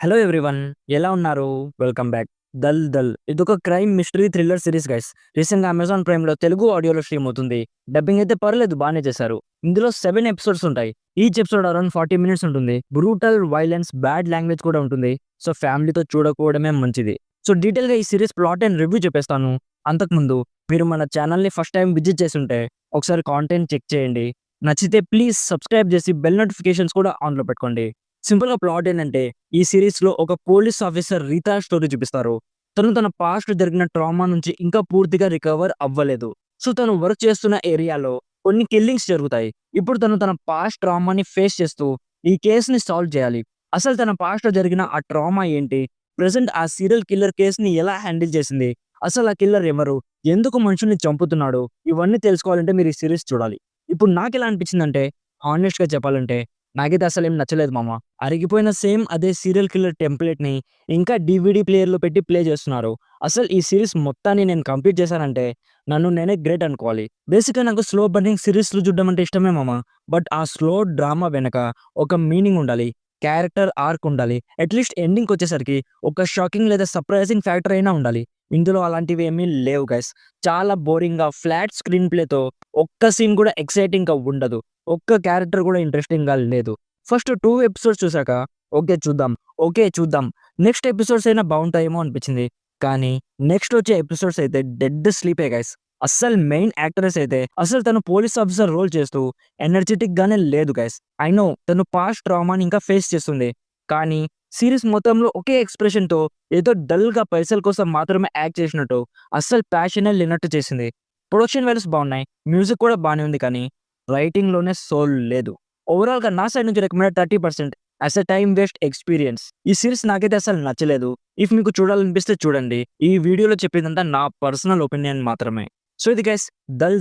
Hello everyone. ఎలా ఉన్నారు? Welcome back. 'దల్' ఇదొక crime mystery thriller series guys. రీసెంట్‌గా అమెజాన్ ప్రైమ్‌లో తెలుగు ఆడియోలో స్ట్రీమ్ అవుతుంది. డబ్బింగ్ అయితే పర్లేదు బానే చేశారు. ఇందులో 7 ఎపిసోడ్స్ ఉంటాయి. ఈచ్ ఎపిసోడ్ అరౌండ్ 40 మినిట్స్ ఉంటుంది. బ్రూటల్, వైలెన్స్, బ్యాడ్ లాంగ్వేజ్ కూడా ఉంటుంది. సో ఫ్యామిలీతో చూడకపోవడమే మంచిది. సో డీటెయిల్‌గా ఈ సీరీస్ ప్లాట్ అండ్ రివ్యూ చెప్పేస్తాను. అంతకుముందు మీరు మన ఛానల్‌ని ఫస్ట్ టైమ్ విజిట్ చేసుంటే ఒకసారి కాంటెంట్ చెక్ చేయండి. నచ్చితే ప్లీజ్ సబ్స్క్రైబ్ చేసి బెల్ నోటిఫికేషన్స్ కూడా ఆన్‌లో పెట్టుకోండి. సింపుల్‌గా ప్లాట్ ఏంటంటే ఈ సీరీస్‌లో ఒక పోలీస్ ఆఫీసర్ రీతా స్టోరీ చూపిస్తారు. తను తన పాస్ట్‌లో జరిగిన ట్రామా నుంచి ఇంకా పూర్తిగా రికవర్ అవ్వలేదు. సో తను వర్క్ చేస్తున్న ఏరియాలో కొన్ని కిల్లింగ్స్ జరుగుతాయి. ఇప్పుడు తను తన పాస్ట్ ట్రామాని ఫేస్ చేస్తూ ఈ కేస్‌ని సాల్వ్ చేయాలి. అసలు తన పాస్ట్‌లో జరిగిన ఆ ట్రామా ఏంటి? ప్రెజెంట్ ఆ సీరియల్ కిల్లర్ కేస్‌ని ఎలా హ్యాండిల్ చేసింది? అసలు ఆ కిల్లర్ ఎవరు? ఎందుకు మనుషుల్ని చంపుతున్నాడు? ఇవన్నీ తెలుసుకోవాలంటే మీరు ఈ సీరీస్ చూడాలి. ఇప్పుడు నాకెలా అనిపించిందంటే హానెస్ట్‌గా చెప్పాలంటే నాకైతే అసలేం నచ్చలేదు మామ. అరిగిపోయిన సేమ్ అదే సీరియల్ కిల్లర్ టెంప్లేట్‌ని ఇంకా డీవీడీ ప్లేయర్‌లో పెట్టి ప్లే చేస్తున్నారు. అసలు ఈ సీరీస్ మొత్తాన్ని నేను కంప్లీట్ చేశానంటే నన్ను నేనే గ్రేట్ అనుకోవాలి. బేసిక్‌గా నాకు స్లో బర్నింగ్ సీరీస్‌లు చూడడం అంటే ఇష్టమే మామ. బట్ ఆ స్లో డ్రామా వెనక ఒక మీనింగ్ ఉండాలి. క్యారెక్టర్ ఆర్క్ ఉండాలి. అట్‌లీస్ట్ ఎండింగ్‌కొచ్చేసరికి ఒక షాకింగ్ లేదా సర్ప్రైజింగ్ ఫ్యాక్టర్ అయినా ఉండాలి. ఇందులో అలాంటివి ఏమీ లేవు గైస్. చాలా బోరింగ్‌గా ఫ్లాట్ స్క్రీన్ ప్లేతో ఒక్క సీన్ కూడా ఎక్సైటింగ్‌గా ఉండదు. ఒక్క క్యారెక్టర్ కూడా ఇంట్రెస్టింగ్‌గా లేదు. ఫస్ట్ 2 ఎపిసోడ్స్ చూసాక ఓకే చూద్దాం, ఓకే చూద్దాం. నెక్స్ట్ ఎపిసోడ్స్ అయినా బావుంటాయేమో అనిపించింది. కానీ నెక్స్ట్ వచ్చే ఎపిసోడ్స్ అయితే డెడ్ స్లీపే గైస్. అస్సలు మెయిన్ యాక్ట్రెస్ అయితే అసలు తను పోలీస్ ఆఫీసర్ రోల్ చేస్తూ ఎనర్జిటిక్ గానే లేదు గైస్. ఐ నో తను పాస్ట్ ట్రామాని ఇంకా ఫేస్ చేస్తుంది. కానీ సీరీస్ మొత్తంలో ఒకే ఎక్స్‌ప్రెషన్‌తో ఏదో డల్‌గా పైసల కోసం మాత్రమే యాక్ట్ చేసినట్టు అస్సలు ప్యాషనే లేనట్టు చేసింది. ప్రొడక్షన్ వాల్యూస్ బావున్నాయి. మ్యూజిక్ కూడా బానే ఉంది కానీ రైటింగ్‌లోనే సోల్ లేదు. ఓవరాల్‌గా నా సైడ్ నుంచి recommended 30% as a time waste experience. ఈ సీరీస్ నాకైతే అసలు నచ్చలేదు. ఇఫ్ మీకు చూడాలనిపిస్తే చూడండి. ఈ వీడియోలో చెప్పేదంతా నా పర్సనల్ ఒపీనియన్ మాత్రమే. సో ఇది గైస్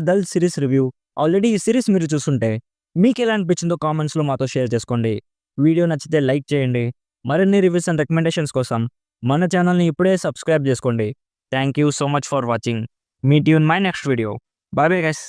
'దల్' సీరీస్ రివ్యూ. ఆల్రెడీ ఈ సీరీస్ మీరు చూసుంటే మీకెలా అనిపించిందో కామెంట్స్‌లో మాతో షేర్ చేసుకోండి. వీడియో నచ్చితే లైక్ చేయండి. మరిన్ని రివ్యూస్ అండ్ రికమెండేషన్స్ కోసం మన ఛానల్‌ని ఇప్పుడే సబ్స్క్రైబ్ చేసుకోండి. Thank you so much for watching. Meet you in my next video. By bye guys.